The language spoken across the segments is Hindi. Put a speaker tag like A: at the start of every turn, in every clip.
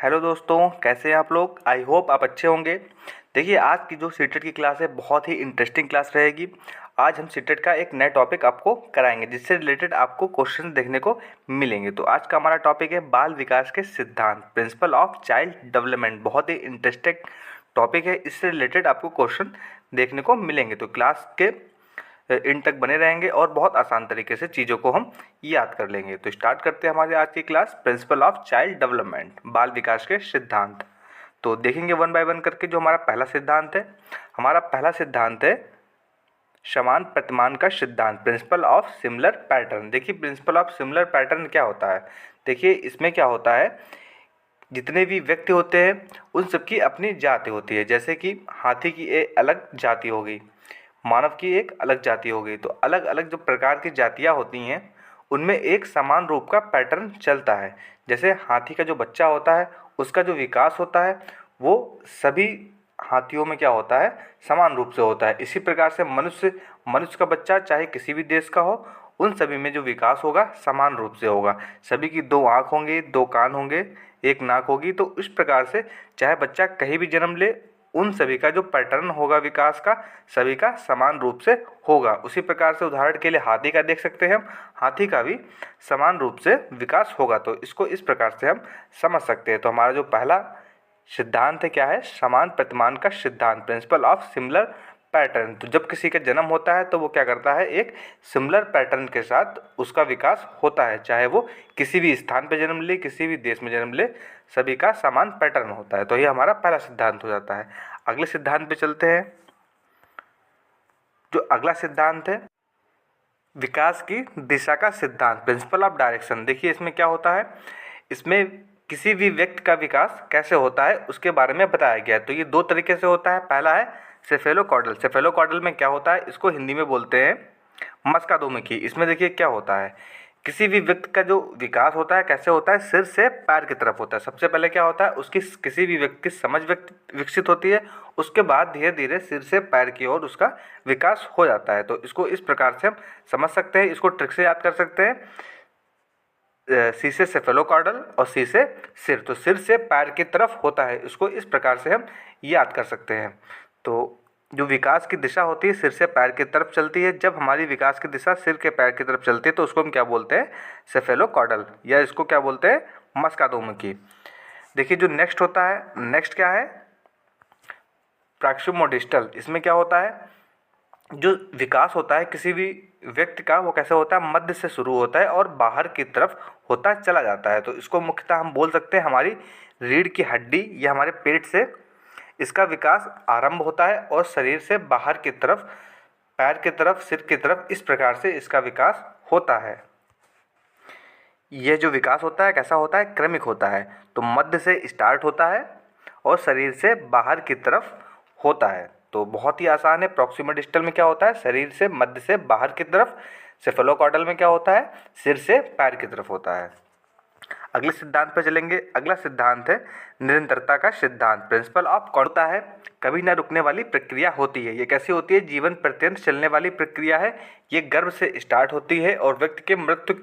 A: हेलो दोस्तों, कैसे हैं आप लोग। आई होप आप अच्छे होंगे। देखिए, आज की जो सीटेट की क्लास है बहुत ही इंटरेस्टिंग क्लास रहेगी। आज हम सीटेट का एक नया टॉपिक आपको कराएंगे जिससे रिलेटेड आपको क्वेश्चन देखने को मिलेंगे। तो आज का हमारा टॉपिक है बाल विकास के सिद्धांत, प्रिंसिपल ऑफ चाइल्ड डेवलपमेंट। बहुत ही इंटरेस्टिंग टॉपिक है, इससे रिलेटेड आपको क्वेश्चन देखने को मिलेंगे। तो क्लास के इन तक बने रहेंगे और बहुत आसान तरीके से चीज़ों को हम याद कर लेंगे। तो स्टार्ट करते हैं हमारी आज की class, principle of child development, बाल विकास के सिद्धांत। तो देखेंगे वन बाय वन करके। जो हमारा पहला सिद्धांत है, हमारा पहला सिद्धांत है समान प्रतिमान का सिद्धांत, प्रिंसिपल ऑफ सिमिलर पैटर्न। देखिए, प्रिंसिपल ऑफ सिमिलर पैटर्न क्या होता है। देखिए, इसमें क्या होता है, जितने भी व्यक्ति होते हैं उन सबकी अपनी जाति होती है। जैसे कि हाथी की एक अलग जाति हो गई, मानव की एक अलग जाति हो गई। तो अलग अलग जो प्रकार की जातियाँ होती हैं उनमें एक समान रूप का पैटर्न चलता है। जैसे हाथी का जो बच्चा होता है उसका जो विकास होता है वो सभी हाथियों में क्या होता है, समान रूप से होता है। इसी प्रकार से मनुष्य मनुष्य का बच्चा चाहे किसी भी देश का हो, उन सभी में जो विकास होगा समान रूप से होगा। सभी की दो आँख होंगी, दो कान होंगे, एक नाक होगी। तो इस प्रकार से चाहे बच्चा कहीं भी जन्म ले, उन सभी का जो पैटर्न होगा विकास का, सभी का समान रूप से होगा। उसी प्रकार से उदाहरण के लिए हाथी का देख सकते हैं हम, हाथी का भी समान रूप से विकास होगा। तो इसको इस प्रकार से हम समझ सकते हैं। तो हमारा जो पहला सिद्धांत है क्या है, समान प्रतिमान का सिद्धांत, प्रिंसिपल ऑफ सिमिलर पैटर्न। तो जब किसी का जन्म होता है तो वो क्या करता है, एक सिमिलर पैटर्न के साथ उसका विकास होता है। चाहे वो किसी भी स्थान पर जन्म ले, किसी भी देश में जन्म ले, सभी का समान पैटर्न होता है। तो ये हमारा पहला सिद्धांत हो जाता है। अगले सिद्धांत पे चलते हैं। जो अगला सिद्धांत है विकास की दिशा का सिद्धांत, प्रिंसिपल ऑफ डायरेक्शन। देखिए, इसमें क्या होता है, इसमें किसी भी व्यक्ति का विकास कैसे होता है उसके बारे में बताया गया है। तो ये दो तरीके से होता है। पहला है सेफेलोकॉर्डल। सेफेलोकॉर्डल में क्या होता है, इसको हिंदी में बोलते हैं मस्कादोमुखी। इसमें देखिए क्या होता है, किसी भी व्यक्ति का जो विकास होता है कैसे होता है, सिर से पैर की तरफ होता है। सबसे पहले क्या होता है, उसकी किसी भी व्यक्ति की समझ विकसित होती है, उसके बाद धीरे धीरे सिर से पैर की ओर उसका विकास हो जाता है। तो इसको इस प्रकार से हम समझ सकते हैं। इसको ट्रिक से याद कर सकते हैं, सी से सेफेलोकॉर्डल और सी से सिर। तो सिर से पैर की तरफ होता है, इसको इस प्रकार से हम याद कर सकते हैं। तो जो विकास की दिशा होती है सिर से पैर की तरफ चलती है। जब हमारी विकास की दिशा सिर के पैर की तरफ चलती है तो उसको हम क्या बोलते हैं, सेफेलोकॉर्डल, या इसको क्या बोलते हैं, मस्कादोमुखी। देखिए, जो नेक्स्ट होता है, नेक्स्ट क्या है, प्रॉक्सिमोडिस्टल। इसमें क्या होता है, जो विकास होता है किसी भी व्यक्ति का वो कैसे होता है, मध्य से शुरू होता है और बाहर की तरफ होता चला जाता है। तो इसको मुख्यतः हम बोल सकते हैं हमारी रीढ़ की हड्डी या हमारे पेट से इसका विकास आरंभ होता है और शरीर से बाहर की तरफ, पैर की तरफ, सिर की तरफ, इस प्रकार से इसका विकास होता है। यह जो विकास होता है कैसा होता है, क्रमिक होता है। तो मध्य से स्टार्ट होता है और शरीर से बाहर की तरफ होता है। तो बहुत ही आसान है। प्रॉक्सिमल डिस्टल में क्या होता है, शरीर से मध्य से बाहर की तरफ। सेफेलोकॉर्डल में क्या होता है, सिर से पैर की तरफ होता है। अगले सिद्धांत पर चलेंगे। अगला सिद्धांत है निरंतरता का सिद्धांत, प्रिंसिपल ऑफ होता है कभी न रुकने वाली प्रक्रिया होती है। ये कैसी होती है, जीवन पर्यंत चलने वाली प्रक्रिया है। ये गर्भ से स्टार्ट होती है और व्यक्ति के मृत्यु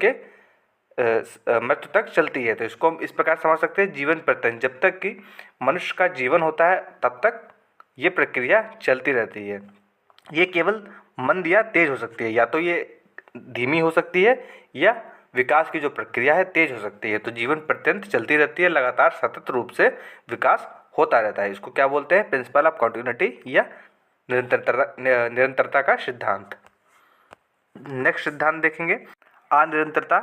A: तक चलती है। तो इसको हम इस प्रकार समझ सकते हैं, जीवन पर्यंत, जब तक कि मनुष्य का जीवन होता है तब तक ये प्रक्रिया चलती रहती है। ये केवल मंद या तेज हो सकती है, या तो ये धीमी हो सकती है या विकास की जो प्रक्रिया है तेज हो सकती है। तो जीवन पर्यंत चलती रहती है, लगातार सतत रूप से विकास होता रहता है। इसको क्या बोलते हैं, प्रिंसिपल ऑफ कंटिन्यूटी या निरंतरता का सिद्धांत। नेक्स्ट सिद्धांत देखेंगे, अनिरंतरता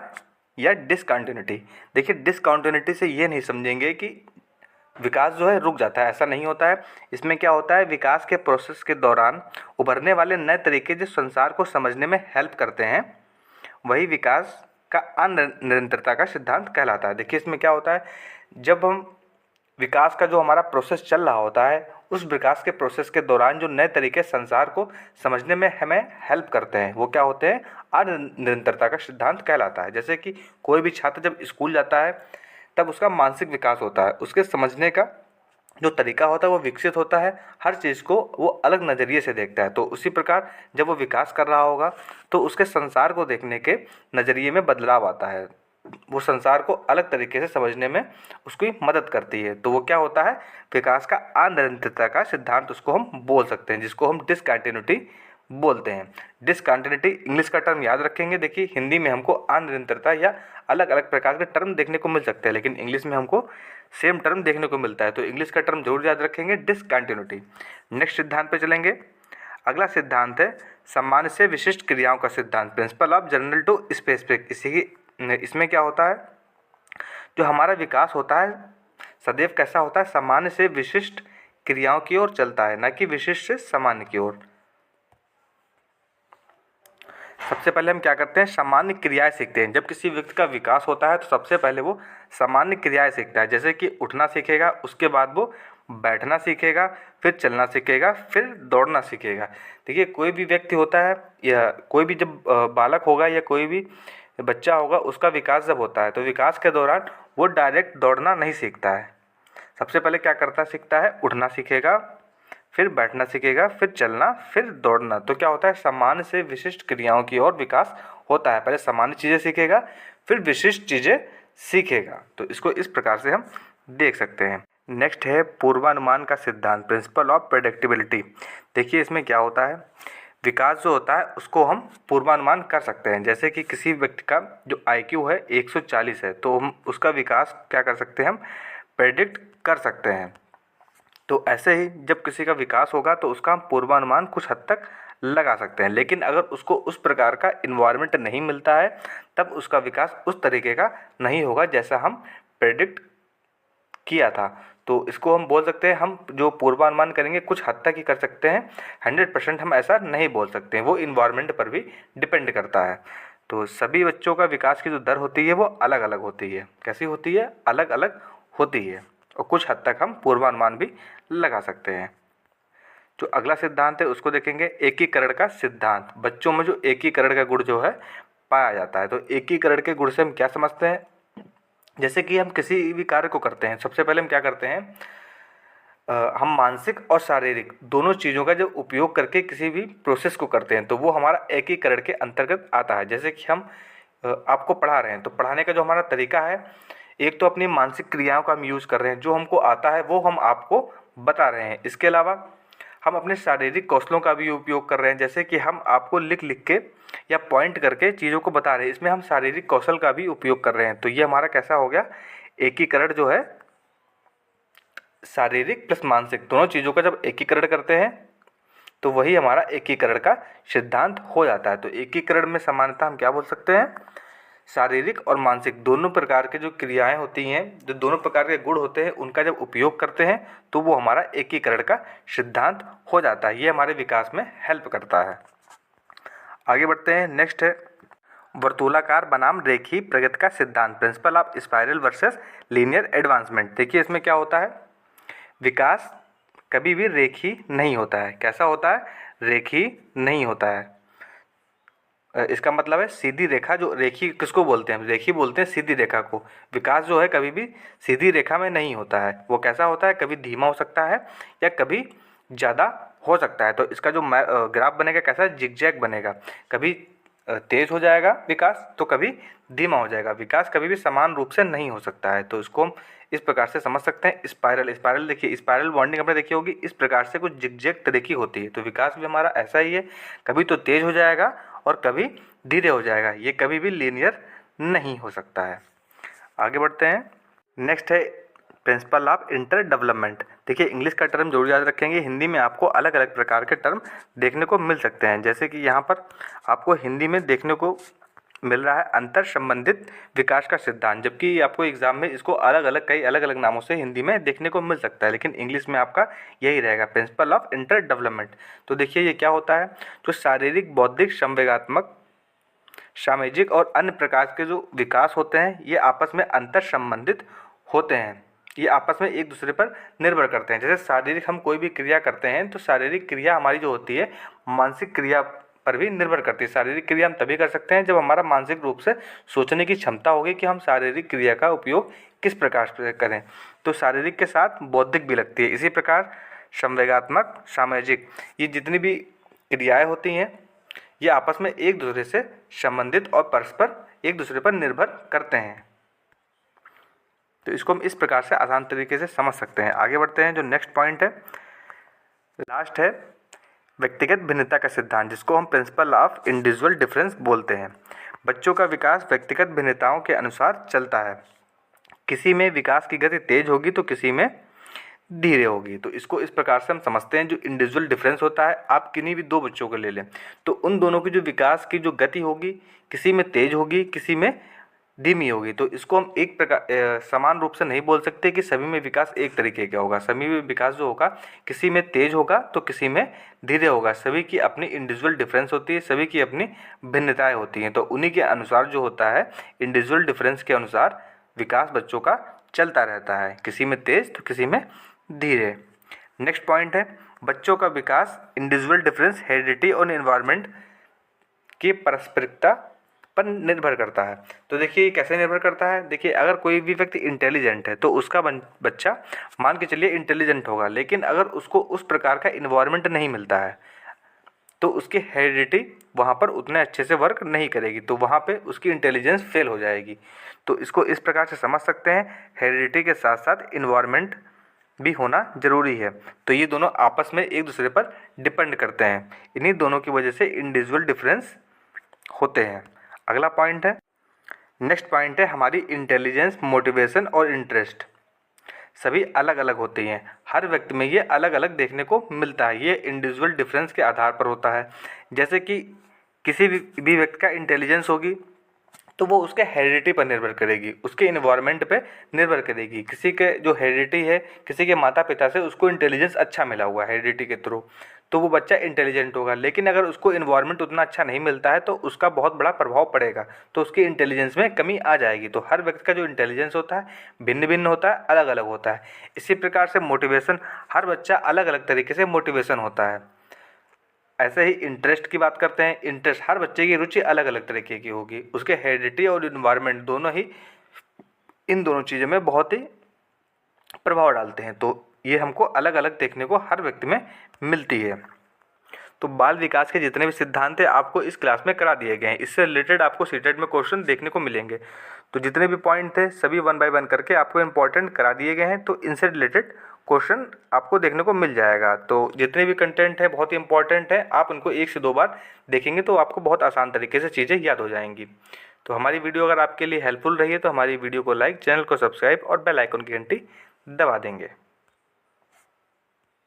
A: या डिसकंटिन्यूटी। देखिए, डिसकंटिन्यूटी से ये नहीं समझेंगे कि विकास जो है रुक जाता है, ऐसा नहीं होता है। इसमें क्या होता है, विकास के प्रोसेस के दौरान उभरने वाले नए तरीके जो संसार को समझने में हेल्प करते हैं, वही विकास का अनिरंतरता का सिद्धांत कहलाता है। देखिए, इसमें क्या होता है, जब हम विकास का जो हमारा प्रोसेस चल रहा होता है, उस विकास के प्रोसेस के दौरान जो नए तरीके संसार को समझने में हमें हेल्प करते हैं, वो क्या होते हैं, अनिरंतरता का सिद्धांत कहलाता है। जैसे कि कोई भी छात्र जब स्कूल जाता है तब उसका मानसिक विकास होता है, उसके समझने का जो तरीका होता है वो विकसित होता है, हर चीज़ को वो अलग नज़रिए से देखता है। तो उसी प्रकार जब वो विकास कर रहा होगा तो उसके संसार को देखने के नज़रिए में बदलाव आता है। वो संसार को अलग तरीके से समझने में उसकी मदद करती है। तो वो क्या होता है, विकास का अनिरंतरता का सिद्धांत उसको हम बोल सकते हैं, जिसको हम डिसकंटिन्यूटी बोलते हैं। डिसकंटिन्यूटी इंग्लिश का टर्म याद रखेंगे। देखिए हिंदी में हमको अनिरंतरता या अलग अलग प्रकार के टर्म देखने को मिल सकते हैं, लेकिन इंग्लिश में हमको सेम टर्म देखने को मिलता है। तो इंग्लिश का टर्म जरूर याद रखेंगे, डिसकंटिन्यूटी। नेक्स्ट सिद्धांत पे चलेंगे। अगला सिद्धांत है सामान्य से विशिष्ट क्रियाओं का सिद्धांत, principle of general to specific. इसमें क्या होता है, जो हमारा विकास होता है सदैव कैसा होता है, सामान्य से विशिष्ट क्रियाओं की ओर चलता है, न कि विशिष्ट से सामान्य की ओर। सबसे पहले हम क्या करते हैं, सामान्य क्रियाएं सीखते हैं। जब किसी व्यक्ति का विकास होता है तो सबसे पहले वो सामान्य क्रियाएं सीखता है, जैसे कि उठना सीखेगा, उसके बाद वो बैठना सीखेगा, फिर चलना सीखेगा, फिर दौड़ना सीखेगा। देखिए कोई भी व्यक्ति होता है या कोई भी जब बालक होगा या कोई भी बच्चा होगा, उसका विकास जब होता है तो विकास के दौरान वो डायरेक्ट दौड़ना नहीं सीखता है। सबसे पहले क्या करता सीखता है, उठना सीखेगा, फिर बैठना सीखेगा, फिर चलना, फिर दौड़ना। तो क्या होता है, सामान्य से विशिष्ट क्रियाओं की ओर विकास होता है। पहले सामान्य चीज़ें सीखेगा, फिर विशिष्ट चीज़ें सीखेगा। तो इसको इस प्रकार से हम देख सकते हैं। नेक्स्ट है पूर्वानुमान का सिद्धांत, प्रिंसिपल ऑफ प्रेडिक्टेबिलिटी। देखिए इसमें क्या होता है, विकास जो होता है उसको हम पूर्वानुमान कर सकते हैं। जैसे कि किसी व्यक्ति का जो IQ है 140 है, तो हम उसका विकास क्या कर सकते हैं, हम प्रेडिक्ट कर सकते हैं। तो ऐसे ही जब किसी का विकास होगा तो उसका हम पूर्वानुमान कुछ हद तक लगा सकते हैं, लेकिन अगर उसको उस प्रकार का इन्वायरमेंट नहीं मिलता है तब उसका विकास उस तरीके का नहीं होगा जैसा हम प्रेडिक्ट किया था। तो इसको हम बोल सकते हैं, हम जो पूर्वानुमान करेंगे कुछ हद तक ही कर सकते हैं, 100% हम ऐसा नहीं बोल सकते हैं, वो इन्वायरमेंट पर भी डिपेंड करता है। तो सभी बच्चों का विकास की जो दर होती है वो अलग अलग होती है। कैसी होती है, अलग अलग होती है, और कुछ हद तक हम पूर्वानुमान भी लगा सकते हैं। जो अगला सिद्धांत है उसको देखेंगे, एकीकरण का सिद्धांत। बच्चों में जो एकीकरण का गुण जो है पाया जाता है। तो एकीकरण के गुण से हम क्या समझते हैं, जैसे कि हम किसी भी कार्य को करते हैं, सबसे पहले हम क्या करते हैं, हम मानसिक और शारीरिक दोनों चीज़ों का जब उपयोग करके किसी भी प्रोसेस को करते हैं तो वो हमारा एकीकरण के अंतर्गत आता है। जैसे कि हम आपको पढ़ा रहे हैं, तो पढ़ाने का जो हमारा तरीका है, एक तो अपनी मानसिक क्रियाओं का हम यूज़ कर रहे हैं, जो हमको आता है वो हम आपको बता रहे हैं। इसके अलावा हम अपने शारीरिक कौशलों का भी उपयोग कर रहे हैं, जैसे कि हम आपको लिख लिख के या पॉइंट करके चीज़ों को बता रहे हैं, इसमें हम शारीरिक कौशल का भी उपयोग कर रहे हैं। तो ये हमारा कैसा हो गया, एकीकरण जो है शारीरिक प्लस मानसिक दोनों चीज़ों का जब एकीकरण करते हैं तो वही हमारा एकीकरण का सिद्धांत हो जाता है। तो एकीकरण में समानता हम क्या बोल सकते हैं, शारीरिक और मानसिक दोनों प्रकार के जो क्रियाएं होती हैं, जो दोनों प्रकार के गुण होते हैं, उनका जब उपयोग करते हैं तो वो हमारा एकीकरण का सिद्धांत हो जाता है। ये हमारे विकास में हेल्प करता है। आगे बढ़ते हैं। नेक्स्ट है वर्तुलाकार बनाम रेखीय प्रगति का सिद्धांत, principle of spiral versus linear advancement. देखिए इसमें क्या होता है, विकास कभी भी रेखीय नहीं होता है। कैसा होता है, रेखीय नहीं होता है। इसका मतलब है सीधी रेखा, जो रेखी किसको बोलते हैं, रेखी बोलते हैं सीधी रेखा को। विकास जो है कभी भी सीधी रेखा में नहीं होता है। वो कैसा होता है, कभी धीमा हो सकता है या कभी ज़्यादा हो सकता है। तो इसका जो ग्राफ बनेगा कैसा, जिगजैग बनेगा, कभी तेज हो जाएगा विकास तो कभी धीमा हो जाएगा। विकास कभी भी समान रूप से नहीं हो सकता है। तो इसको हम इस प्रकार से समझ सकते हैं। स्पाइरल देखिए, स्पाइरल बॉन्डिंग आपने देखी होगी, इस प्रकार से कुछ जिगजैग तरह की होती है। तो विकास भी हमारा ऐसा ही है, कभी तो तेज हो जाएगा और कभी धीरे हो जाएगा। ये कभी भी लीनियर नहीं हो सकता है। आगे बढ़ते हैं। नेक्स्ट है प्रिंसिपल ऑफ इंटर डेवलपमेंट। देखिए इंग्लिश का टर्म जरूर याद रखेंगे, हिंदी में आपको अलग अलग प्रकार के टर्म देखने को मिल सकते हैं। जैसे कि यहाँ पर आपको हिंदी में देखने को मिल रहा है अंतर संबंधित विकास का सिद्धांत, जबकि आपको एग्जाम में इसको अलग अलग कई अलग अलग नामों से हिंदी में देखने को मिल सकता है, लेकिन इंग्लिश में आपका यही रहेगा, प्रिंसिपल ऑफ इंटर डेवलपमेंट। तो देखिए ये क्या होता है, जो शारीरिक, बौद्धिक, संवेगात्मक, सामाजिक और अन्य प्रकार के जो विकास होते हैं ये आपस में अंतर संबंधित होते हैं। ये आपस में एक दूसरे पर निर्भर करते हैं। जैसे शारीरिक हम कोई भी क्रिया करते हैं तो शारीरिक क्रिया हमारी जो होती है मानसिक क्रिया पर भी निर्भर करती है। शारीरिक क्रिया हम तभी कर सकते हैं जब हमारा मानसिक रूप से सोचने की क्षमता होगी कि हम शारीरिक क्रिया का उपयोग किस प्रकार से करें। तो शारीरिक के साथ बौद्धिक भी लगती है। इसी प्रकार संवेगात्मक, सामाजिक, ये जितनी भी क्रियाएं होती हैं ये आपस में एक दूसरे से संबंधित और परस्पर एक दूसरे पर निर्भर करते हैं। तो इसको हम इस प्रकार से आसान तरीके से समझ सकते हैं। आगे बढ़ते हैं। जो नेक्स्ट पॉइंट है, लास्ट है व्यक्तिगत भिन्नता का सिद्धांत, जिसको हम प्रिंसिपल ऑफ इंडिविजुअल डिफरेंस बोलते हैं। बच्चों का विकास व्यक्तिगत भिन्नताओं के अनुसार चलता है। किसी में विकास की गति तेज होगी तो किसी में धीरे होगी। तो इसको इस प्रकार से हम समझते हैं, जो इंडिविजुअल डिफरेंस होता है, आप किन्हीं भी दो बच्चों को ले लें तो उन दोनों की जो विकास की जो गति होगी, किसी में तेज होगी, किसी में धीमी होगी। तो इसको हम एक प्रकार समान रूप से नहीं बोल सकते कि सभी में विकास एक तरीके का होगा। सभी में विकास जो होगा, किसी में तेज होगा तो किसी में धीरे होगा। सभी की अपनी इंडिविजुअल डिफरेंस होती है, सभी की अपनी भिन्नताएं होती हैं। तो उन्हीं के अनुसार जो होता है, इंडिविजुअल डिफरेंस के अनुसार विकास बच्चों का चलता रहता है, किसी में तेज तो किसी में धीरे। नेक्स्ट पॉइंट है, बच्चों का विकास इंडिविजुअल डिफरेंस हेरिडिटी और एनवायरनमेंट की पारस्परिकता पर निर्भर करता है। तो देखिए कैसे निर्भर करता है। देखिए अगर कोई भी व्यक्ति इंटेलिजेंट है तो उसका बच्चा मान के चलिए इंटेलिजेंट होगा, लेकिन अगर उसको उस प्रकार का इन्वायरमेंट नहीं मिलता है तो उसकी हेरिडिटी वहाँ पर उतने अच्छे से वर्क नहीं करेगी, तो वहाँ पे उसकी इंटेलिजेंस फेल हो जाएगी। तो इसको इस प्रकार से समझ सकते हैं, हेरिडिटी के साथ साथ इन्वायरमेंट भी होना ज़रूरी है। तो ये दोनों आपस में एक दूसरे पर डिपेंड करते हैं। इन्हीं दोनों की वजह से इंडिविजुअल डिफरेंस होते हैं। अगला पॉइंट है, नेक्स्ट पॉइंट है हमारी इंटेलिजेंस, मोटिवेशन और इंटरेस्ट सभी अलग अलग होती हैं। हर व्यक्ति में ये अलग अलग देखने को मिलता है। ये इंडिविजुअल डिफरेंस के आधार पर होता है। जैसे कि किसी भी व्यक्ति का इंटेलिजेंस होगी तो वो उसके हेरिडिटी पर निर्भर करेगी, उसके इन्वायरमेंट पे निर्भर करेगी। किसी के जो हेरिडिटी है, किसी के माता पिता से उसको इंटेलिजेंस अच्छा मिला हुआ है हेरिडिटी के थ्रू, तो वो बच्चा इंटेलिजेंट होगा। लेकिन अगर उसको इन्वायरमेंट उतना अच्छा नहीं मिलता है तो उसका बहुत बड़ा प्रभाव पड़ेगा, तो उसकी इंटेलिजेंस में कमी आ जाएगी। तो हर व्यक्ति का जो इंटेलिजेंस होता है भिन्न भिन्न होता है, अलग अलग होता है। इसी प्रकार से मोटिवेशन, हर बच्चा अलग अलग तरीके से मोटिवेशन होता है। ऐसे ही इंटरेस्ट की बात करते हैं। इंटरेस्ट, हर बच्चे की रुचि अलग अलग तरीके की होगी। उसके हेरिडिटी और इन्वायरमेंट दोनों ही इन दोनों चीज़ों में बहुत ही प्रभाव डालते हैं। तो ये हमको अलग अलग देखने को हर व्यक्ति में मिलती है। तो बाल विकास के जितने भी सिद्धांत हैं आपको इस क्लास में करा दिए गए हैं। इससे रिलेटेड आपको सीटेट में क्वेश्चन देखने को मिलेंगे। तो जितने भी पॉइंट थे सभी 1 बाय 1 करके आपको इम्पोर्टेंट करा दिए गए हैं। तो इनसे रिलेटेड क्वेश्चन आपको देखने को मिल जाएगा। तो जितने भी कंटेंट है बहुत ही इंपॉर्टेंट है, आप उनको 1 से 2 बार देखेंगे तो आपको बहुत आसान तरीके से चीज़ें याद हो जाएंगी। तो हमारी वीडियो अगर आपके लिए हेल्पफुल रही है तो हमारी वीडियो को लाइक, चैनल को सब्सक्राइब और बेल आइकन की घंटी दबा देंगे।